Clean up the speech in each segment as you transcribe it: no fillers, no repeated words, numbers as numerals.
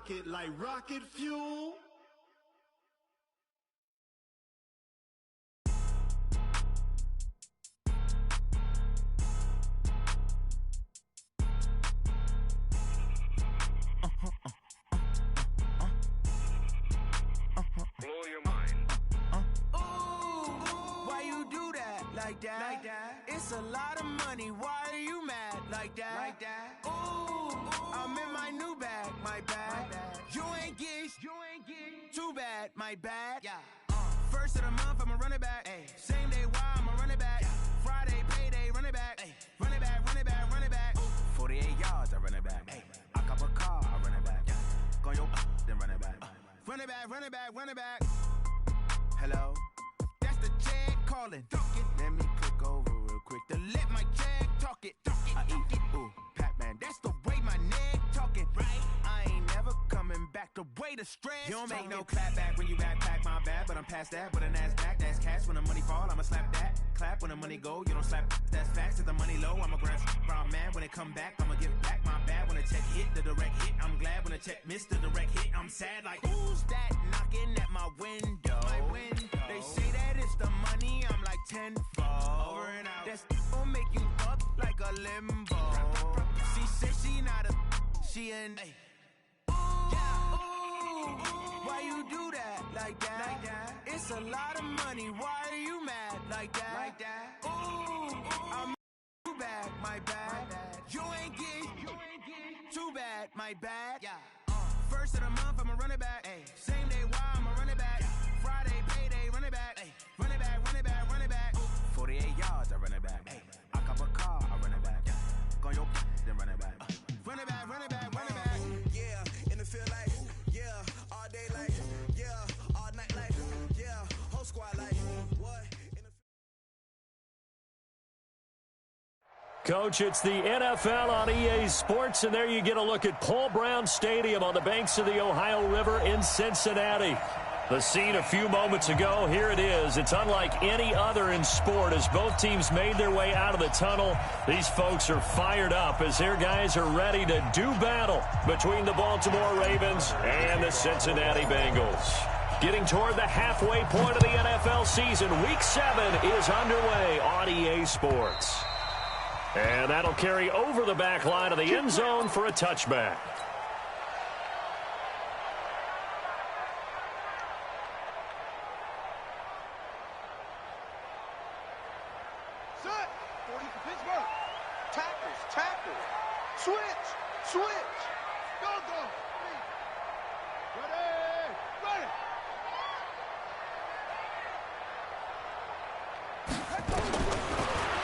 rocket like rocket fuel. Blow your mind. Why you do that like that? It's a lot of money. Why are you mad like that? Ooh, I'm in my new bag, my bag. You ain't get too bad, my bad. First of the month, I'ma run it back. Same day, why I'ma run it back. Friday, payday, run it back. Run it back, run it back, run it back. 48 yards, I run it back. I cop a car, I run it back. Go your then run it back. Run it back, run it back, run it back. Hello? That's the jag calling. Let me click over real quick to let my jag talk it. I eat it, ooh, Pac-Man. That's the way my neck talking, right? I ain't never coming back the way the stress. You don't make no clap back when you backpack, my bad. But I'm past that with an ass back. That's cash when the money fall, I'ma slap that. Clap when the money go, you don't slap. That's facts. If the money low, I'ma grab brown man. When it come back, I'ma give back my bad. When the check hit, the direct hit. I'm glad when the check missed the direct hit. I'm sad like, who's that knocking at my window? They say that it's the money, I'm like tenfold. Over and out. That's gon' make you up like a limbo. She said she not a, she an. Why you do that like that? It's a lot of money. Why are you mad like that? Ooh, I'm too bad, my bad. You ain't get too bad, my bad. First of the month, I'ma run it back. Same day, why I'ma run it back. Friday, payday, run it back. Run it back, run it back, run it back. 48 yards, I run it back. I cop a car, I run it back. Go your then run it back. Run it back, run it back, run it back. Yeah, in the field like, yeah, all day like, yeah, all night like, yeah, whole squad like, what? Coach, it's the NFL on EA Sports, and there you get a look at Paul Brown Stadium on the banks of the Ohio River in Cincinnati. The scene a few moments ago, here it is. It's unlike any other in sport as both teams made their way out of the tunnel. These folks are fired up as their guys are ready to do battle between the Baltimore Ravens and the Cincinnati Bengals. Getting toward the halfway point of the NFL season, Week 7 is underway on EA Sports. And that'll carry over the back line of the end zone for a touchback. Set. 40 for Pittsburgh. Tackles. Switch. Go. Ready.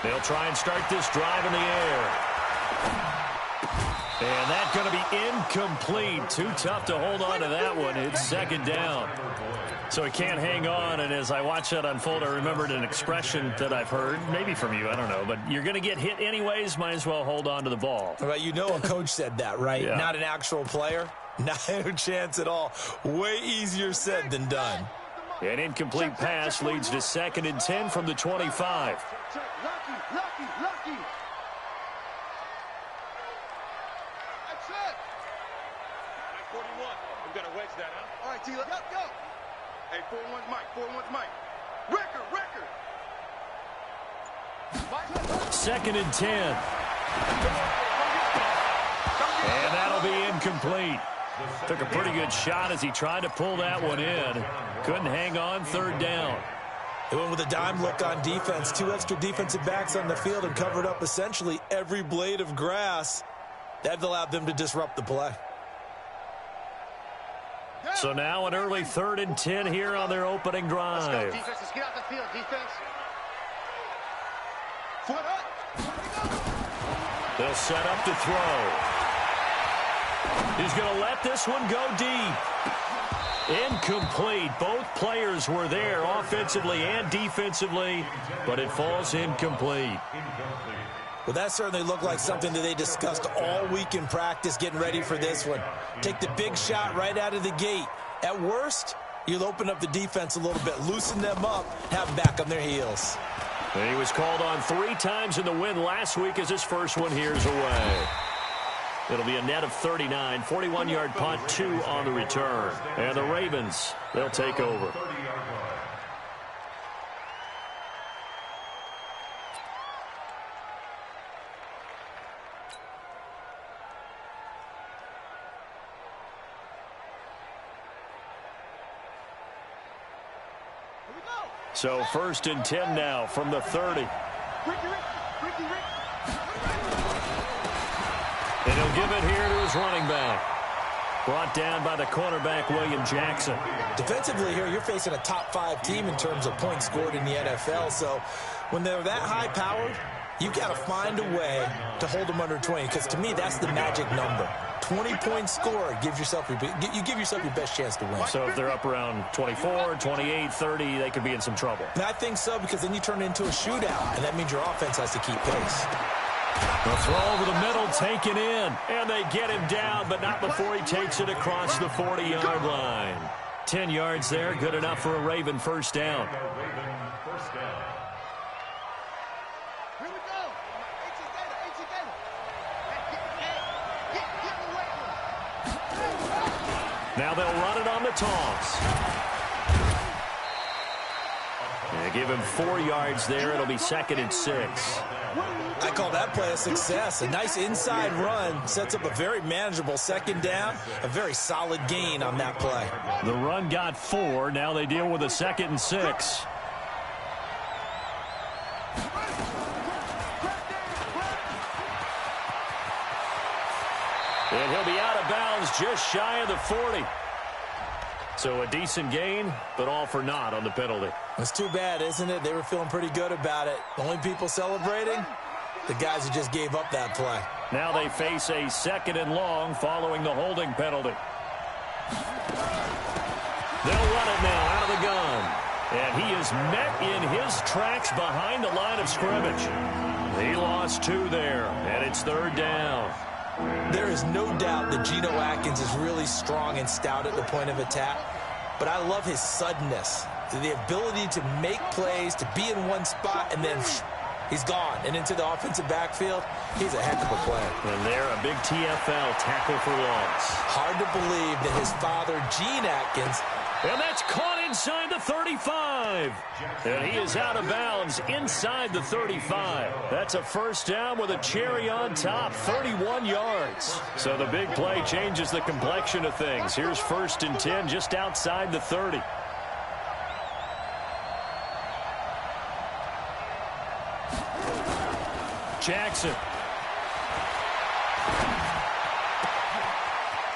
They'll try and start this drive in the air. And that's going to be incomplete. Too tough to hold on to that one. It's second down. So he can't hang on, and as I watch that unfold, I remembered an expression that I've heard, maybe from you, I don't know, but you're going to get hit anyways, might as well hold on to the ball. Right, you know a coach said that, right? Yeah. Not an actual player. Not a chance at all. Way easier said than done. An incomplete pass leads to 2nd and 10 from the 25. Lucky. That's it. 41. We've got to wedge that, huh? All right, T, go. Hey, 4-1's Mike. Record. 2nd and 10. And that'll be incomplete. Took a pretty good shot as he tried to pull that one in. Couldn't hang on, 3rd down. They went with a dime look on defense. 2 extra defensive backs on the field and covered up essentially every blade of grass. That allowed them to disrupt the play. So now an early 3rd and 10 here on their opening drive. Let's go, defense. Let's get out the field, defense. Foot up. They'll set up to throw. He's going to let this one go deep. Incomplete. Both players were there offensively and defensively, but it falls incomplete. Well, that certainly looked like something that they discussed all week in practice getting ready for this one. Take the big shot right out of the gate. At worst, you'll open up the defense a little bit, loosen them up, have them back on their heels. And he was called on 3 times in the win last week as his first one here's away. It'll be a net of 39, 41-yard punt, 2 on the return. And the Ravens, they'll take over. So 1st and 10 now from the 30. And he'll give it here to his running back. Brought down by the cornerback, William Jackson. Defensively here, you're facing a top 5 team in terms of points scored in the NFL. So when they're that high-powered, you've got to find a way to hold them under 20. Because to me, that's the magic number. 20-point score gives yourself you give yourself your best chance to win. So if they're up around 24, 28, 30, they could be in some trouble. And I think so, because then you turn it into a shootout, and that means your offense has to keep pace. The throw over the middle, taken in. And they get him down, but not before he takes it across the 40-yard line. 10 yards there, good enough for a Raven first down. Now they'll run it on the toss. They give him 4 yards there. It'll be 2nd and 6. I call that play a success. A nice inside run sets up a very manageable 2nd down. A very solid gain on that play. The run got 4. Now they deal with a 2nd and 6. And he'll be out of bounds just shy of the 40. So a decent gain, but all for naught on the penalty. It's too bad, isn't it? They were feeling pretty good about it. The only people celebrating, the guys who just gave up that play. Now they face a 2nd and long following the holding penalty. They'll run it now out of the gun. And he is met in his tracks behind the line of scrimmage. He lost 2 there, and it's 3rd down. There is no doubt that Geno Atkins is really strong and stout at the point of attack, but I love his suddenness, the ability to make plays, to be in one spot, and then he's gone. And into the offensive backfield, he's a heck of a player. And there, a big TFL tackle for loss. Hard to believe that his father, Gene Atkins, and that's caught inside the 35. And he is out of bounds inside the 35. That's a 1st down with a cherry on top, 31 yards. So the big play changes the complexion of things. Here's 1st and 10 just outside the 30. Jackson.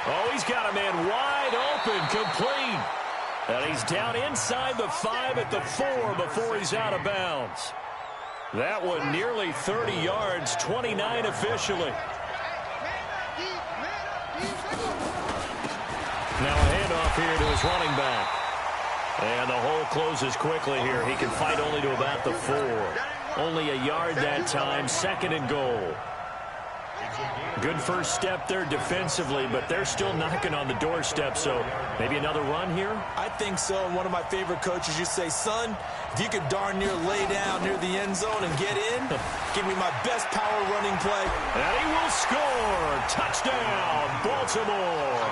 Oh, he's got a man wide open, complete. And he's down inside the 5 at the 4 before he's out of bounds. That one nearly 30 yards, 29 officially. Now a handoff here to his running back. And the hole closes quickly here. He can fight only to about the 4. Only a yard that time, 2nd and goal. Good first step there defensively, but they're still knocking on the doorstep, so maybe another run here? I think so. And one of my favorite coaches used to say, son, if you could darn near lay down near the end zone and get in, give me my best power running play. And he will score. Touchdown, Baltimore.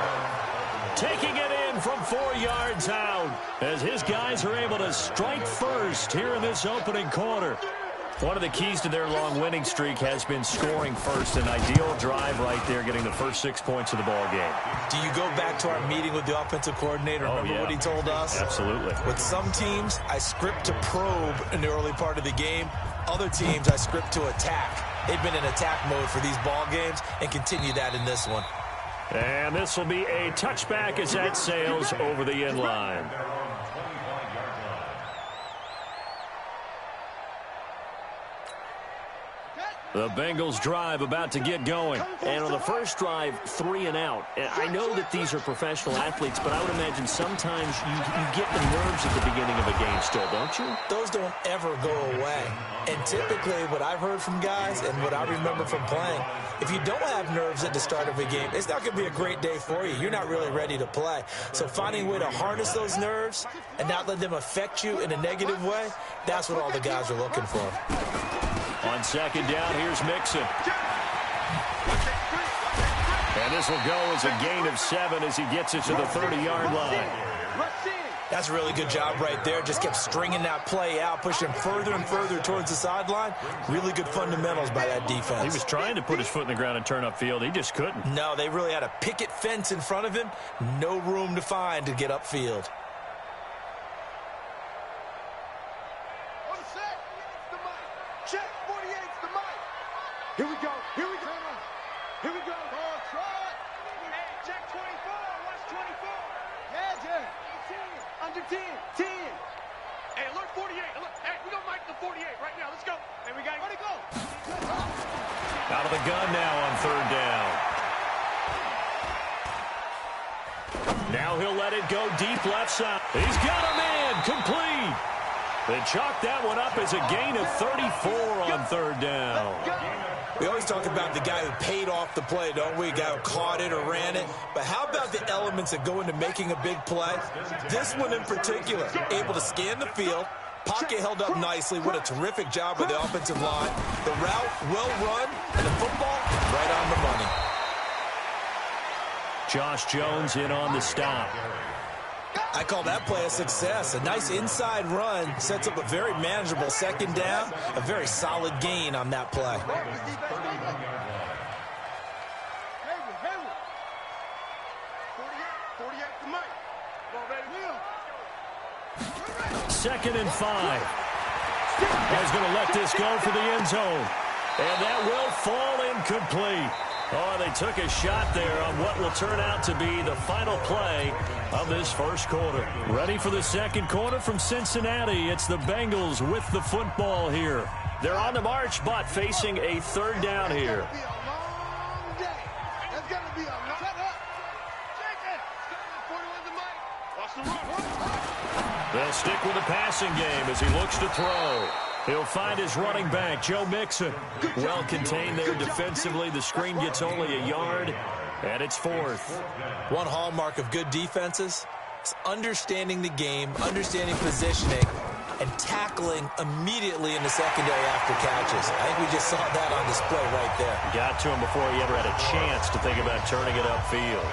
Taking it in from 4 yards out as his guys are able to strike first here in this opening quarter. One of the keys to their long winning streak has been scoring first. An ideal drive right there, getting the first 6 points of the ball game. Do you go back to our meeting with the offensive coordinator? Remember what he told us? Absolutely. With some teams, I script to probe in the early part of the game. Other teams, I script to attack. They've been in attack mode for these ball games and continue that in this one. And this will be a touchback as that sails over the end line. The Bengals drive about to get going. And on the first drive, 3 and out. And I know that these are professional athletes, but I would imagine sometimes you get the nerves at the beginning of a game still, don't you? Those don't ever go away. And typically what I've heard from guys and what I remember from playing, if you don't have nerves at the start of a game, it's not going to be a great day for you. You're not really ready to play. So finding a way to harness those nerves and not let them affect you in a negative way, that's what all the guys are looking for. On second down, here's Mixon. And this will go as a gain of 7 as he gets it to the 30-yard line. That's a really good job right there. Just kept stringing that play out, pushing further and further towards the sideline. Really good fundamentals by that defense. He was trying to put his foot in the ground and turn upfield. He just couldn't. No, they really had a picket fence in front of him. No room to find to get upfield. Check, 48's the mic. Here we go. Here we go. Here we go. Oh, try. Hey, check 24. Watch 24. Yeah. Under 10. 10. Hey, alert 48. Alert. Hey, we gonna mic the 48 right now. Let's go. Hey, we got Where'd it go? Out of the gun now on 3rd down. Now he'll let it go deep left side. He's got a man complete. They chalk that one up as a gain of 34 on 3rd down. We always talk about the guy who paid off the play, don't we? A guy who caught it or ran it. But how about the elements that go into making a big play? This one in particular, able to scan the field, pocket held up nicely. What a terrific job by the offensive line. The route well run, and the football right on the money. Josh Jones in on the stop. I call that play a success. A nice inside run sets up a very manageable 2nd down, a very solid gain on that play. 2nd and 5. He's going to let this go for the end zone. And that will fall incomplete. Oh, they took a shot there on what will turn out to be the final play of this first quarter. Ready for the second quarter from Cincinnati. It's the Bengals with the football here. They're on the march, but facing a 3rd down here. They'll stick with the passing game as he looks to throw. He'll find his running back, Joe Mixon. Well contained there defensively. The screen gets only a yard, and it's 4th. One hallmark of good defenses is understanding the game, understanding positioning, and tackling immediately in the secondary after catches. I think we just saw that on display right there. Got to him before he ever had a chance to think about turning it upfield.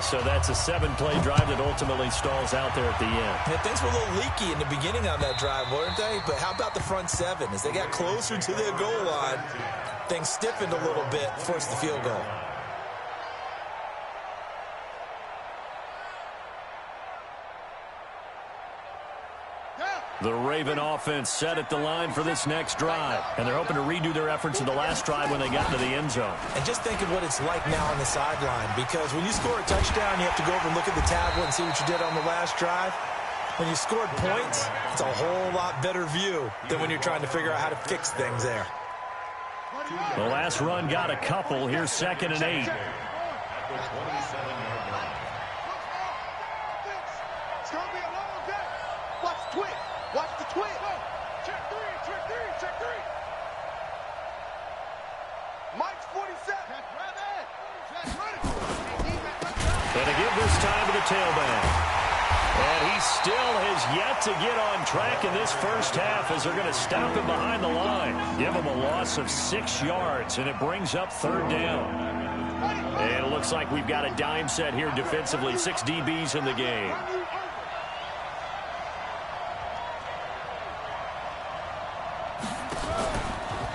So that's a 7-play drive that ultimately stalls out there at the end. Yeah, things were a little leaky in the beginning on that drive, weren't they? But how about the front 7? As they got closer to their goal line, things stiffened a little bit, forced the field goal. The Raven offense set at the line for this next drive. And they're hoping to redo their efforts in the last drive when they got into the end zone. And just think of what it's like now on the sideline. Because when you score a touchdown, you have to go over and look at the tablet and see what you did on the last drive. When you scored points, it's a whole lot better view than when you're trying to figure out how to fix things there. The last run got a couple. Here's 2nd and 8. Watch the twin. Check 3. Mike's 47. And to give this time to the tailback. And he still has yet to get on track in this first half as they're going to stop him behind the line. Give him a loss of 6 yards, and it brings up 3rd down. And it looks like we've got a dime set here defensively. 6 DBs in the game.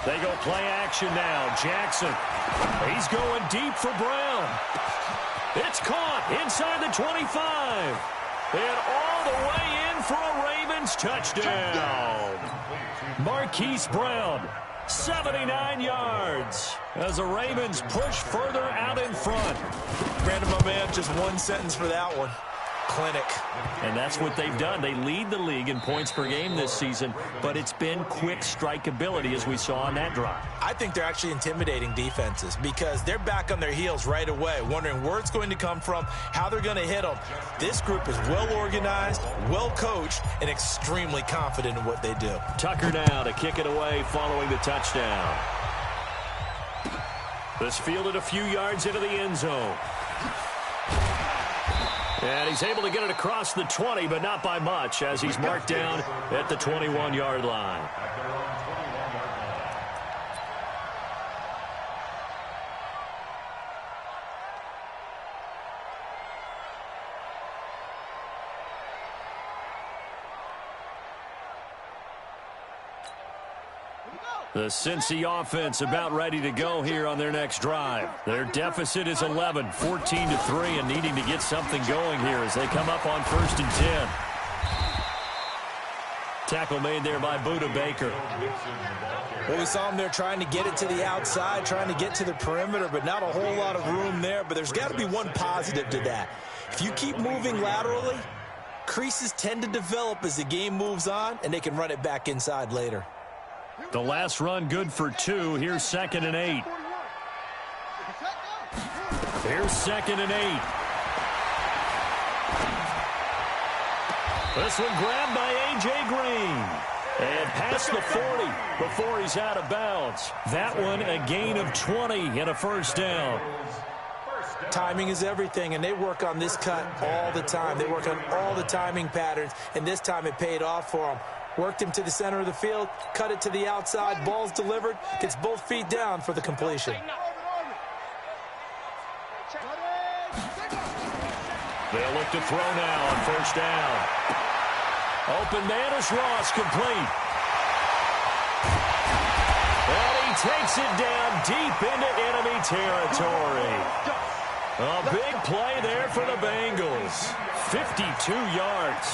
They go play action now. Jackson. He's going deep for Brown. It's caught inside the 25. And all the way in for a Ravens touchdown. Marquise Brown, 79 yards. As the Ravens push further out in front. Brandon, my man, just one sentence for that one. Clinic. And that's what they've done. They lead the league in points per game this season, but it's been quick strikeability as we saw on that drive. I think they're actually intimidating defenses because they're back on their heels right away, wondering where it's going to come from, how they're going to hit them. This group is well organized, well coached, and extremely confident in what they do. Tucker now to kick it away following the touchdown. This fielded a few yards into the end zone. And he's able to get it across the 20, but not by much, as he's marked down at the 21-yard line. The Cincy offense about ready to go here on their next drive. Their deficit is 11, 14-3, and needing to get something going here as they come up on 1st and 10. Tackle made there by Budda Baker. Well, we saw him there trying to get it to the outside, trying to get to the perimeter, but not a whole lot of room there. But there's got to be one positive to that. If you keep moving laterally, creases tend to develop as the game moves on, and they can run it back inside later. The last run good for 2. Here's 2nd and 8. Here's 2nd and 8. This one grabbed by A.J. Green. And past the 40 before he's out of bounds. That one a gain of 20 and a first down. Timing is everything, and they work on this cut all the time. They work on all the timing patterns, and this time it paid off for them. Worked him to the center of the field, cut it to the outside, ball's delivered, gets both feet down for the completion. They'll look to throw now on first down. Open man is Ross, complete. And he takes it down deep into enemy territory. A big play there for the Bengals. 52 yards.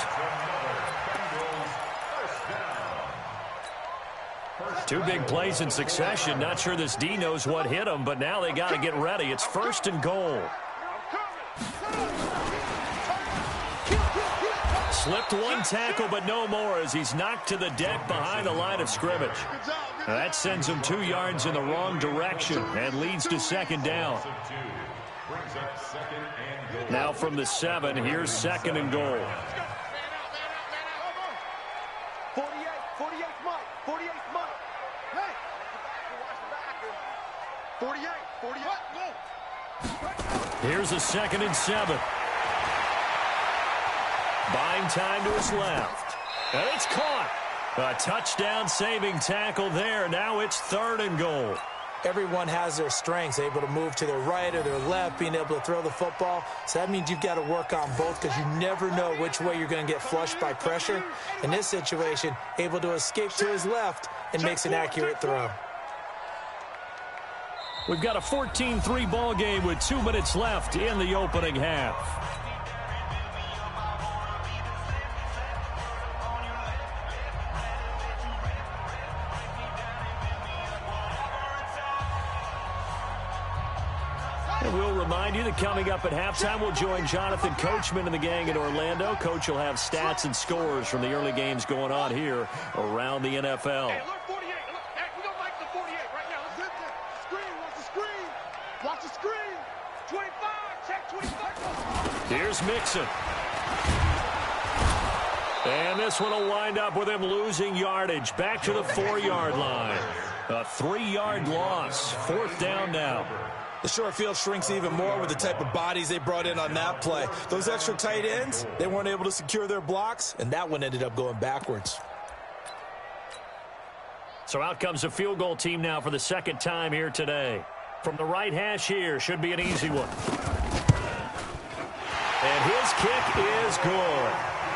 2 big plays in succession. Not sure this D knows what hit him, but now they got to get ready. It's 1st and goal. Slipped one tackle, but no more as he's knocked to the deck behind the line of scrimmage. That sends him 2 yards in the wrong direction and leads to 2nd down. Now from the 7, here's 2nd and goal. 48 Mike. 48 Mike. Hey. 48. Here's a 2nd and 7. Buying time to his left. And it's caught. A touchdown saving tackle there. Now it's 3rd and goal. Everyone has their strengths, able to move to their right or their left, being able to throw the football. So that means you've got to work on both because you never know which way you're going to get flushed by pressure. In this situation, able to escape to his left and makes an accurate throw. We've got a 14-3 ball game with 2 minutes left in the opening half. And we'll remind you that coming up at halftime, we'll join Jonathan Coachman and the gang in Orlando. Coach will have stats and scores from the early games going on here around the NFL. Hey, alert 48. Alert. Hey, we gonna make the 48 right now. Let's hit that. Screen. Watch the screen. Watch the screen. 25. Check 25. Here's Mixon. And this one will wind up with him losing yardage back to the 4-yard line. A 3-yard loss. 4th down now. The short field shrinks even more with the type of bodies they brought in on that play. Those extra tight ends, they weren't able to secure their blocks, and that one ended up going backwards. So out comes a field goal team now for the 2nd time here today. From the right hash here, should be an easy one. And his kick is good.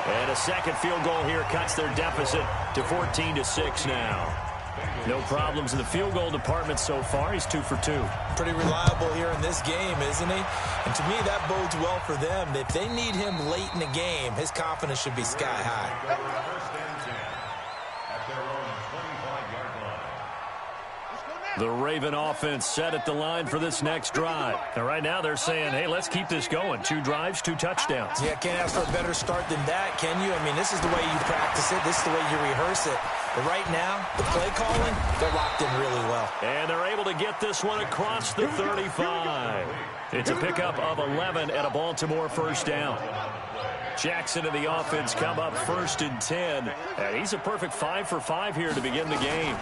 And a 2nd field goal here cuts their deficit to 14-6 now. No problems in the field goal department so far. He's 2 for 2. Pretty reliable here in this game, isn't he? And to me, that bodes well for them. If they need him late in the game, his confidence should be sky high. The Raven offense set at the line for this next drive. And right now they're saying, hey, let's keep this going. 2 drives, 2 touchdowns. Yeah, can't ask for a better start than that, can you? I mean, this is the way you practice it. This is the way you rehearse it. But right now, the play calling, they're locked in really well. And they're able to get this one across the 35. It's a pickup of 11 and a Baltimore first down. Jackson and the offense come up 1st and 10. And he's a perfect 5 for 5 here to begin the game.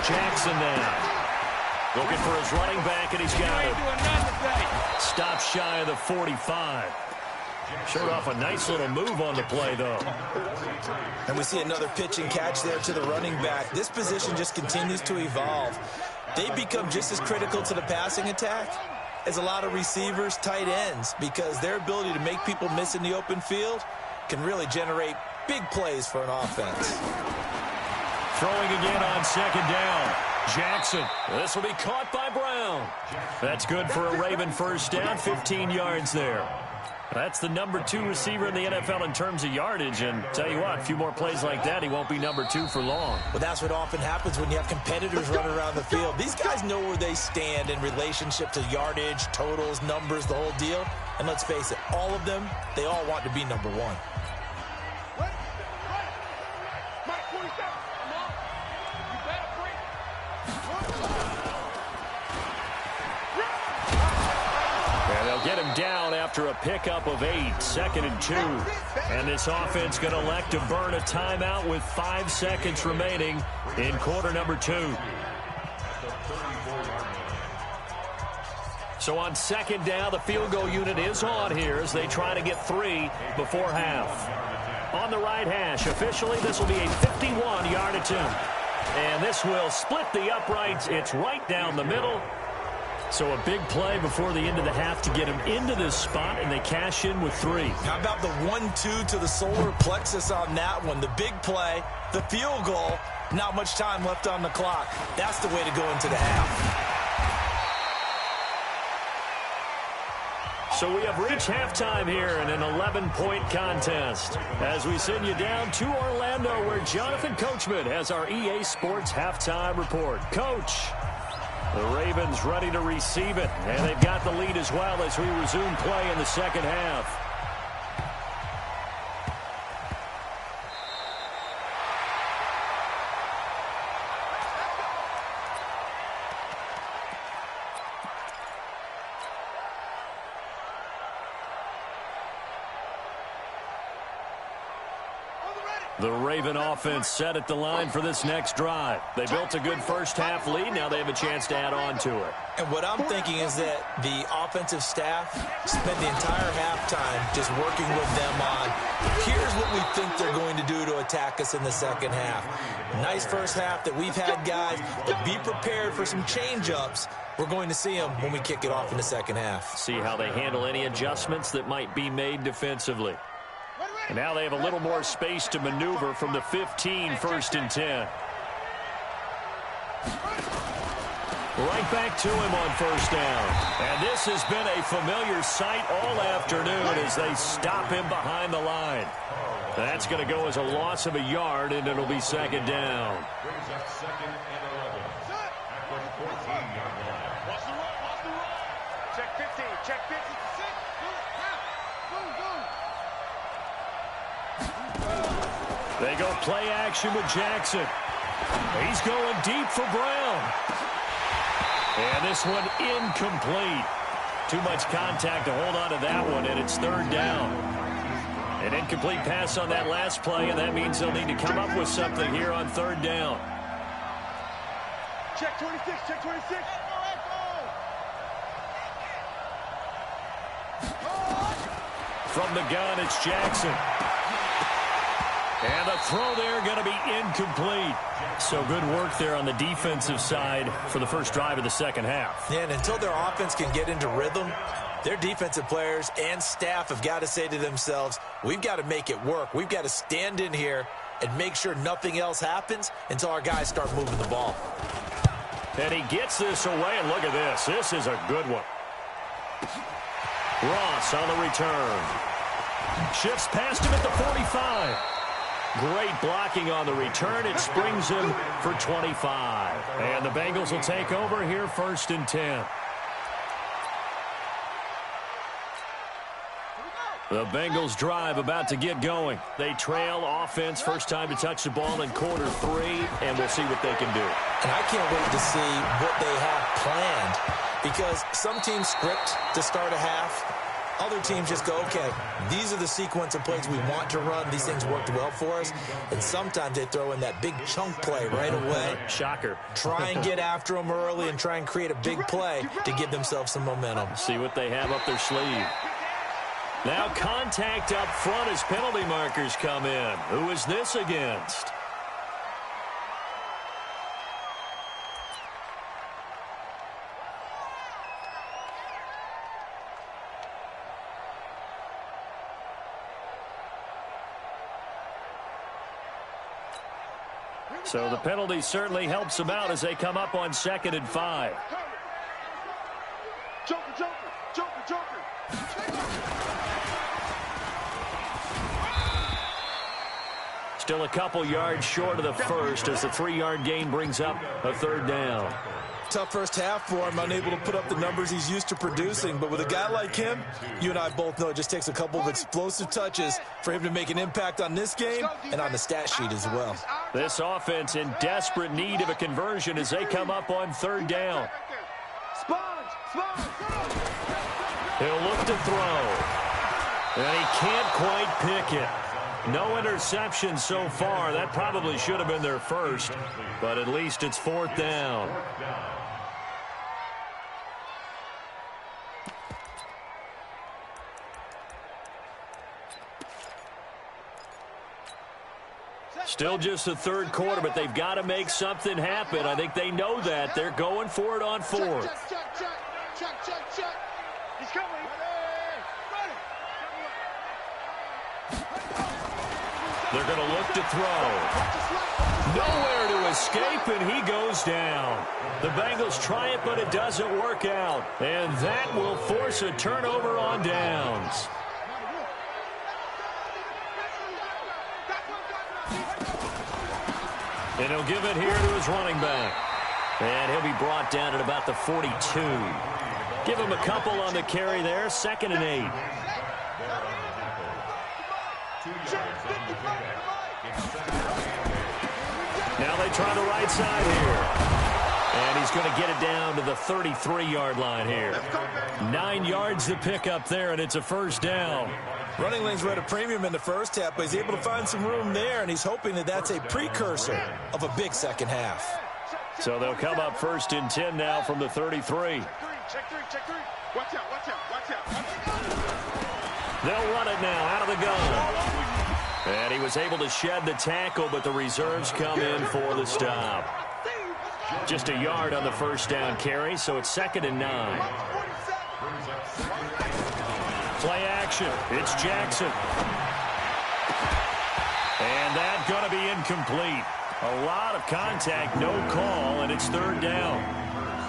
Jackson now. Looking for his running back, and he's got it. Stop shy of the 45. Showed off a nice little move on the play, though. And we see another pitch and catch there to the running back. This position just continues to evolve. They become just as critical to the passing attack as a lot of receivers, tight ends, because their ability to make people miss in the open field can really generate big plays for an offense. Throwing again on second down. Jackson. This will be caught by Brown. That's good for a Raven first down, 15 yards there. That's the number 2 receiver in the NFL in terms of yardage, and tell you what, a few more plays like that, he won't be number 2 for long. Well, that's what often happens when you have competitors running around the field. These guys know where they stand in relationship to yardage, totals, numbers, the whole deal. And let's face it, all of them, they all want to be number 1. Get him down after a pickup of 8, 2nd and 2. And this offense going to elect to burn a timeout with 5 seconds remaining in quarter number 2. So on second down, the field goal unit is on here as they try to get 3 before half. On the right hash, officially this will be a 51-yard attempt. And this will split the uprights. It's right down the middle. So a big play before the end of the half to get him into this spot, and they cash in with 3. How about the 1-2 to the solar plexus on that one? The big play, the field goal, not much time left on the clock. That's the way to go into the half. So we have reached halftime here in an 11-point contest as we send you down to Orlando where Jonathan Coachman has our EA Sports halftime report. Coach. The Ravens ready to receive it, and they've got the lead as well as we resume play in the second half. The Raven offense set at the line for this next drive. They built a good first-half lead. Now they have a chance to add on to it. And what I'm thinking is that the offensive staff spent the entire halftime just working with them on, here's what we think they're going to do to attack us in the second half. Nice first half that we've had, guys, but be prepared for some change-ups. We're going to see them when we kick it off in the second half. See how they handle any adjustments that might be made defensively. And now they have a little more space to maneuver from the 15, 1st and 10. Right back to him on first down. And this has been a familiar sight all afternoon as they stop him behind the line. That's going to go as a loss of a yard, and it'll be second down. Brings up 2nd and 11. After the 14-yard line. Watch the run. Check 15. Check 15. They go play action with Jackson. He's going deep for Brown. And this one incomplete. Too much contact to hold on to that one, and it's 3rd down. An incomplete pass on that last play, and that means they'll need to come up with something here on 3rd down. Check 26, check 26. From the gun, it's Jackson. And the throw there going to be incomplete. So good work there on the defensive side for the first drive of the second half. Yeah, and until their offense can get into rhythm, their defensive players and staff have got to say to themselves, we've got to make it work. We've got to stand in here and make sure nothing else happens until our guys start moving the ball. And he gets this away, and look at this. This is a good one. Ross on the return. Shifts past him at the 45. Great blocking on the return. It springs him for 25. And the Bengals will take over here 1st and 10. The Bengals drive about to get going. They trail offense, first time to touch the ball in quarter 3, and we'll see what they can do. And I can't wait to see what they have planned, because some teams script to start a half. Other teams just go, okay, these are the sequence of plays we want to run. These things worked well for us. And sometimes they throw in that big chunk play right away. Shocker. Try and get after them early and try and create a big play to give themselves some momentum. See what they have up their sleeve. Now contact up front as penalty markers come in. Who is this against? Here So the penalty certainly helps them out as they come up on 2nd and 5. Joker, Joker, Joker, Joker. Still a couple yards short of the first as the 3-yard gain brings up a 3rd down. Tough first half for him, unable to put up the numbers he's used to producing. But with a guy like him, you and I both know it just takes a couple of explosive touches for him to make an impact on this game and on the stat sheet as well. This offense in desperate need of a conversion as they come up on 3rd down. He'll look to throw. And he can't quite pick it. No interception so far. That probably should have been their first, but at least it's 4th down. Still just the 3rd quarter, but they've got to make something happen. I think they know that. They're going for it on 4th. Check. He's coming. They're going to look to throw. Nowhere to escape, and he goes down. The Bengals try it, but it doesn't work out. And that will force a turnover on downs. And he'll give it here to his running back. And he'll be brought down at about the 42. Give him a couple on the carry there. 2nd and 8. Now they try the right side here. And he's going to get it down to the 33-yard line here. 9 yards to pick up there, and it's a 1st down. Running lanes were at a premium in the first half, but he's able to find some room there, and he's hoping that that's a precursor of a big second half. So they'll come up 1st and 10 now from the 33. Check three. Watch out. They'll run it now out of the gun. And he was able to shed the tackle, but the reserves come in for the stop. Just a yard on the 1st down carry, so it's 2nd and 9. Play action. It's Jackson. And that's going to be incomplete. A lot of contact, no call, and it's 3rd down.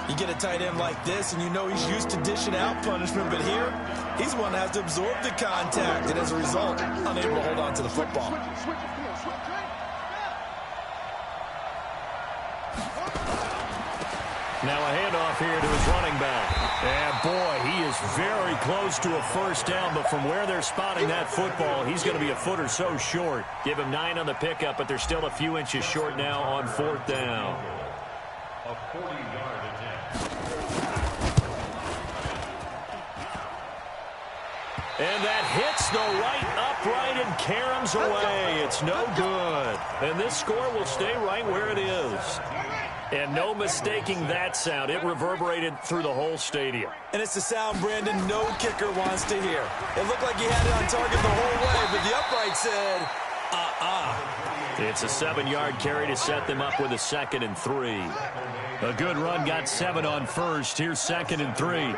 You get a tight end like this, and you know he's used to dishing out punishment, but here, he's the one that has to absorb the contact, and as a result, unable to hold on to the football. Now a handoff here to his running back. And, boy, he is very close to a 1st down, but from where they're spotting that football, he's going to be a foot or so short. Give him 9 on the pickup, but they're still a few inches short now on 4th down. A 40-yard attempt. And that hits the right upright and caroms away. It's no good. And this score will stay right where it is. And no mistaking that sound. It reverberated through the whole stadium. And it's the sound, Brandon, no kicker wants to hear. It looked like he had it on target the whole way, but the upright said, It's a 7-yard carry to set them up with a 2nd and 3. A good run got 7 on 1st. Here's 2nd and 3.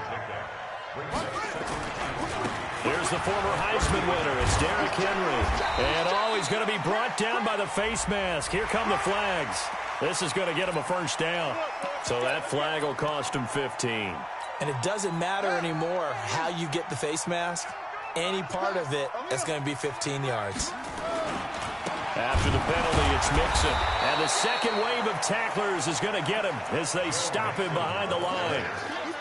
Here's the former Heisman winner. It's Derrick Henry. And, he's going to be brought down by the face mask. Here come the flags. This is going to get him a 1st down. So that flag will cost him 15. And it doesn't matter anymore how you get the face mask. Any part of it, that's going to be 15 yards. After the penalty, it's Mixon. And the second wave of tacklers is going to get him as they stop him behind the line.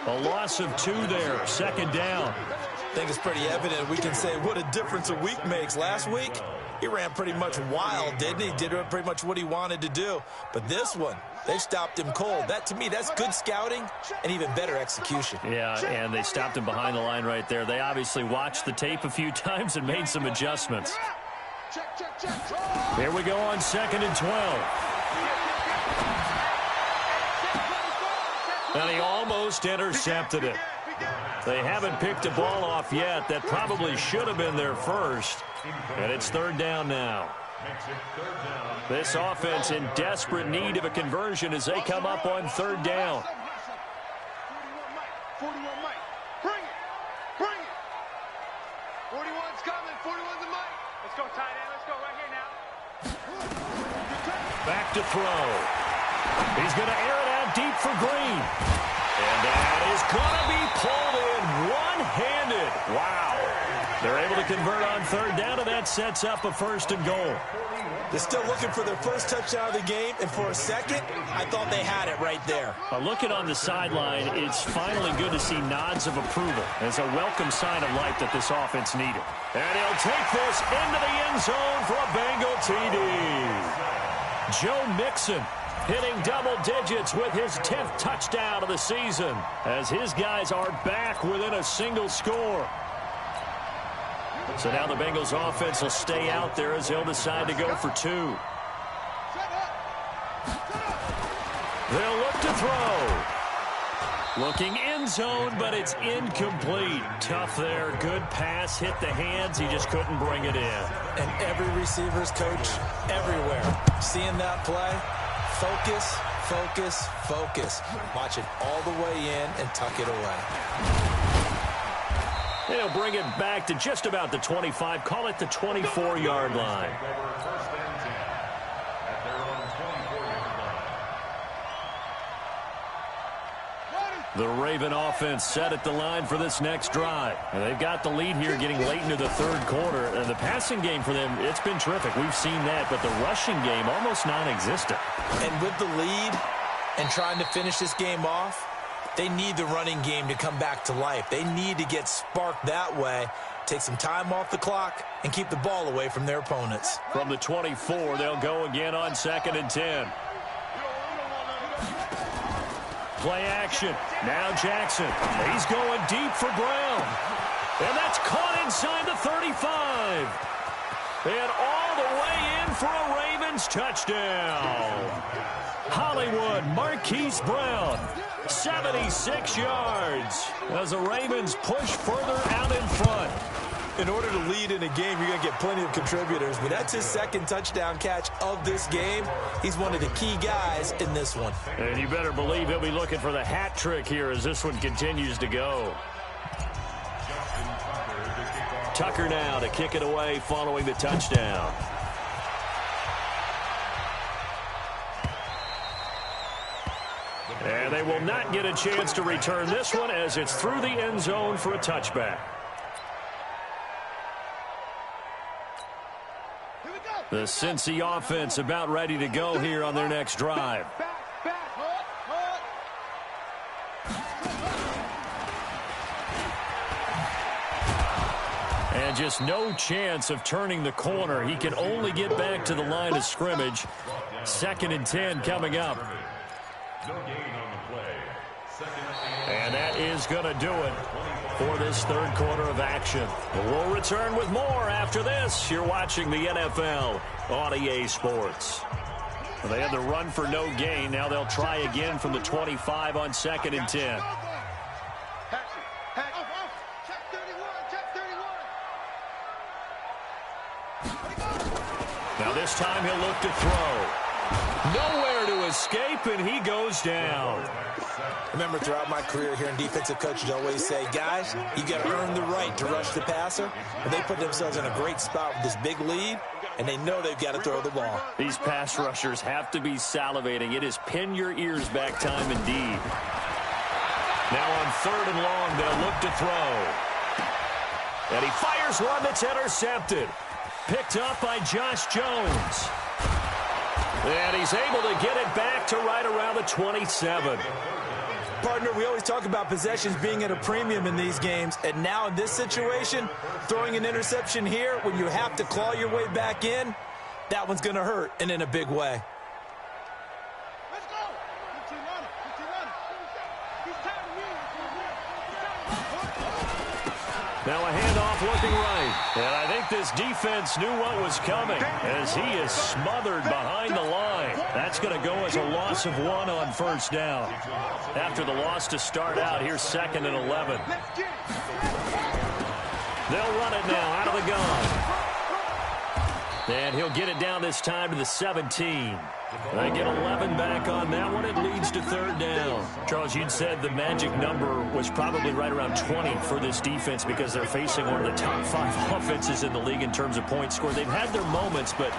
A loss of 2 there, 2nd down. I think it's pretty evident. We can say what a difference a week makes. Last week, he ran pretty much wild, didn't he? Did pretty much what he wanted to do. But this one, they stopped him cold. That, to me, that's good scouting and even better execution. Yeah, and they stopped him behind the line right there. They obviously watched the tape a few times and made some adjustments. Here we go on 2nd and 12. And he almost intercepted it. They haven't picked a ball off yet. That probably should have been their first. And it's 3rd down now. This offense in desperate need of a conversion as they come up on 3rd down. 41 Mike. Bring it. 41's coming. 41's the Mike. Let's go, tight end. Let's go right here now. Back to throw. He's going to air it out deep for Green. And that is going to be pulled in one-handed. Wow. They're able to convert on third down, and that sets up a 1st and goal. They're still looking for their first touchdown of the game, and for a second, I thought they had it right there. Looking on the sideline, it's finally good to see nods of approval. It's a welcome sign of life that this offense needed. And he'll take this into the end zone for a Bengal TD. Joe Mixon hitting double digits with his 10th touchdown of the season as his guys are back within a single score. So now the Bengals offense will stay out there as they'll decide to go for 2. They'll look to throw. Looking end zone, but it's incomplete. Tough there. Good pass. Hit the hands. He just couldn't bring it in. And every receiver's coach everywhere. Seeing that play, focus, focus, focus. Watch it all the way in and tuck it away. They'll bring it back to just about the 25. Call it the 24-yard line. The Raven offense set at the line for this next drive. And they've got the lead here getting late into the third quarter. And the passing game for them, it's been terrific. We've seen that. But the rushing game, almost non-existent. And with the lead and trying to finish this game off, they need the running game to come back to life. They need to get sparked that way, take some time off the clock, and keep the ball away from their opponents. From the 24, they'll go again on 2nd and 10. Play action. Now Jackson. He's going deep for Brown. And that's caught inside the 35. And all the way in for a Ravens touchdown. Hollywood Marquise Brown, 76 yards as the Ravens push further out in front. In order to lead in a game, you're going to get plenty of contributors, but that's his 2nd touchdown catch of this game. He's one of the key guys in this one. And you better believe he'll be looking for the hat trick here as this one continues to go. Tucker now to kick it away following the touchdown. And they will not get a chance to return this one as it's through the end zone for a touchback. The Cincy offense about ready to go here on their next drive. And just no chance of turning the corner. He can only get back to the line of scrimmage. 2nd and 10 coming up. And that is going to do it for this third quarter of action. We'll return with more after this. You're watching the NFL on EA Sports. Well, they had the run for no gain. Now they'll try again from the 25 on 2nd and 10. Now this time he'll look to throw. Nowhere to escape, and he goes down. Remember, throughout my career here in defensive coaches always say, guys, you got to earn the right to rush the passer. And they put themselves in a great spot with this big lead, and they know they've got to throw the ball. These pass rushers have to be salivating. It is pin your ears back time indeed. Now on 3rd and long, they'll look to throw. And he fires one that's intercepted. Picked up by Josh Jones. And he's able to get it back to right around the 27. Partner, we always talk about possessions being at a premium in these games, and now in this situation, throwing an interception here when you have to claw your way back in, that one's going to hurt, and in a big way. Let's go. Now a handoff looking right. And I think this defense knew what was coming as he is smothered behind the line. That's going to go as a loss of 1 on 1st down. After the loss to start out, here's 2nd and 11. They'll run it now out of the gun. And he'll get it down this time to the 17. They get 11 back on that one. It leads to 3rd down. Charles, you'd said the magic number was probably right around 20 for this defense because they're facing one of the top 5 offenses in the league in terms of points scored. They've had their moments, but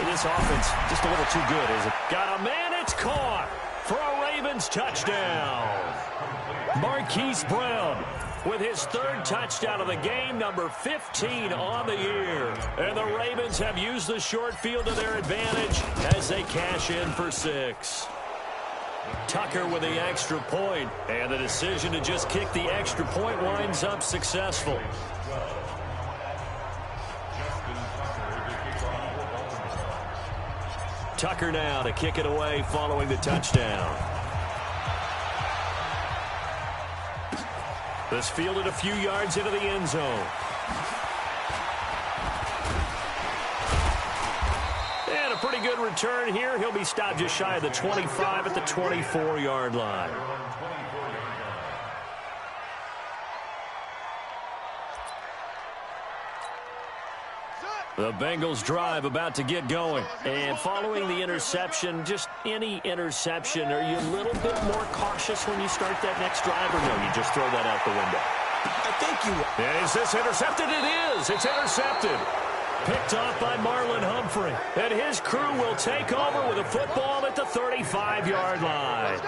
This offense just a little too good, isn't it? Got a man, it's caught for a Ravens touchdown. Marquise Brown with his third touchdown of the game, number 15 on the year. And the Ravens have used the short field to their advantage as they cash in for 6. Tucker with the extra point, and the decision to just kick the extra point winds up successful. Tucker now to kick it away following the touchdown. This fielded a few yards into the end zone. And a pretty good return here. He'll be stopped just shy of the 25 at the 24-yard line. The Bengals drive about to get going. And following the interception, just any interception, are you a little bit more cautious when you start that next drive, or no, you just throw that out the window? I think you... Is this intercepted? It is. It's intercepted. Picked off by Marlon Humphrey. And his crew will take over with a football at the 35-yard line.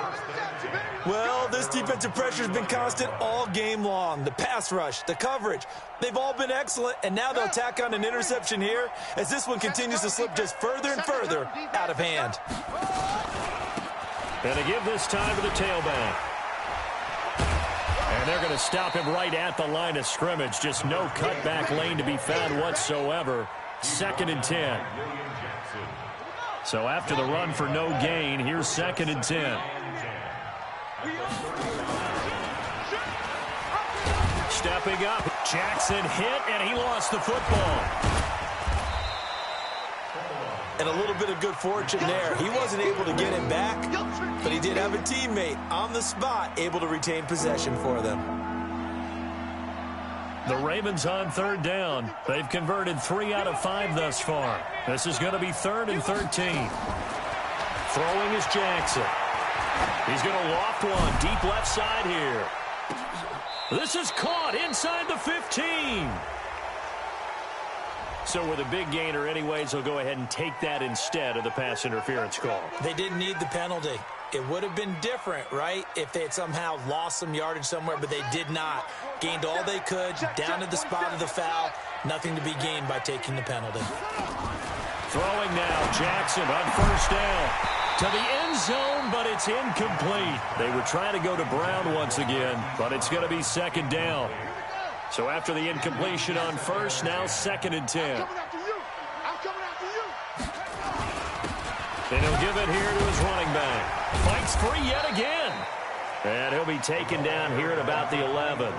Well, this defensive pressure has been constant all game long. The pass rush, the coverage, they've all been excellent, and now they'll tack on an interception here as this one continues to slip just further and further out of hand. And to give this time to the tailback. And they're going to stop him right at the line of scrimmage. Just no cutback lane to be found whatsoever. 2nd and 10. So after the run for no gain, here's 2nd and 10. Stepping up, Jackson hit, and he lost the football. And a little bit of good fortune there. He wasn't able to get him back, but he did have a teammate on the spot able to retain possession for them. The Ravens on 3rd down. They've converted 3 out of 5 thus far. This is going to be 3rd and 13. Throwing is Jackson. He's going to loft one deep left side here. This is caught inside the 15. So with a big gainer anyways, he'll go ahead and take that instead of the pass interference call. They didn't need the penalty. It would have been different, right, if they had somehow lost some yardage somewhere, but they did not. Gained all they could, down to the spot of the foul. Nothing to be gained by taking the penalty. Throwing now, Jackson on 1st down. To the end zone, but it's incomplete. They were trying to go to Brown once again, but it's going to be 2nd down. So after the incompletion on 1st, now 2nd and 10. I'm coming after you. And he'll give it here to his running back. Fights free yet again. And he'll be taken down here at about the 11.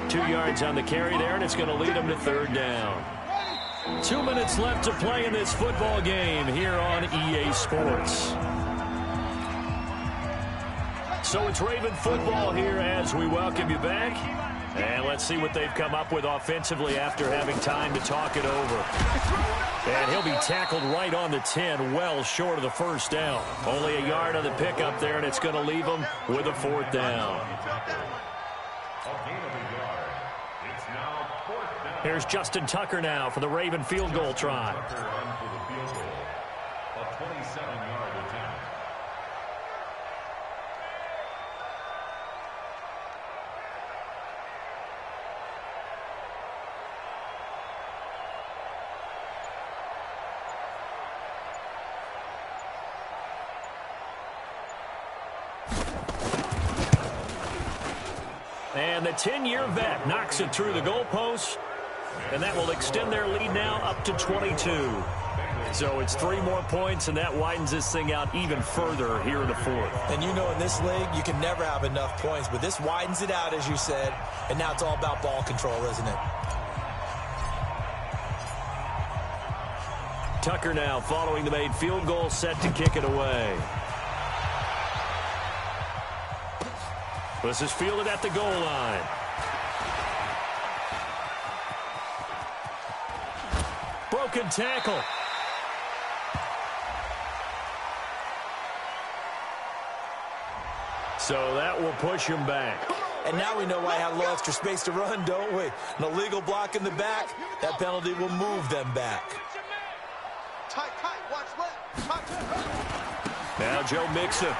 2 yards on the carry there, and it's going to lead him to 3rd down. 2 minutes left to play in this football game here on EA Sports. So it's Raven football here as we welcome you back. And let's see what they've come up with offensively after having time to talk it over. And he'll be tackled right on the 10, well short of the 1st down. Only a yard on the pickup there, and it's going to leave him with a 4th down. Here's Justin Tucker now for the Raven field goal try. A 27-yard attempt. And the 10-year vet knocks it through the goalpost. And that will extend their lead now up to 22. So it's 3 more points, and that widens this thing out even further here in the 4th. And you know in this league, you can never have enough points, but this widens it out, as you said, and now it's all about ball control, isn't it? Tucker now following the made field goal, set to kick it away. This is fielded at the goal line. Broken tackle. So that will push him back. And now we know why I had a little extra space to run, don't we? An illegal block in the back. That penalty will move them back. Tight. Now Joe Mixon.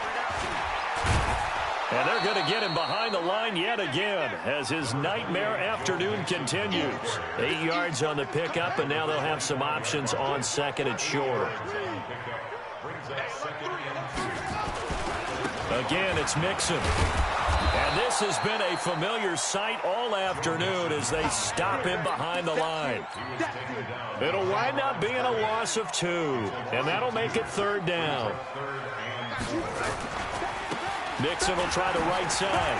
And they're going to get him behind the line yet again as his nightmare afternoon continues. 8 yards on the pickup, and now they'll have some options on second and short. Again, it's Mixon. And this has been a familiar sight all afternoon as they stop him behind the line. It'll wind up being a loss of 2, and that'll make it 3rd down. Nixon will try the right side.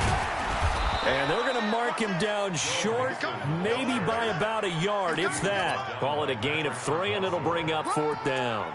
And they're going to mark him down short, maybe by about a yard, if that. Call it a gain of 3, and it'll bring up 4th down.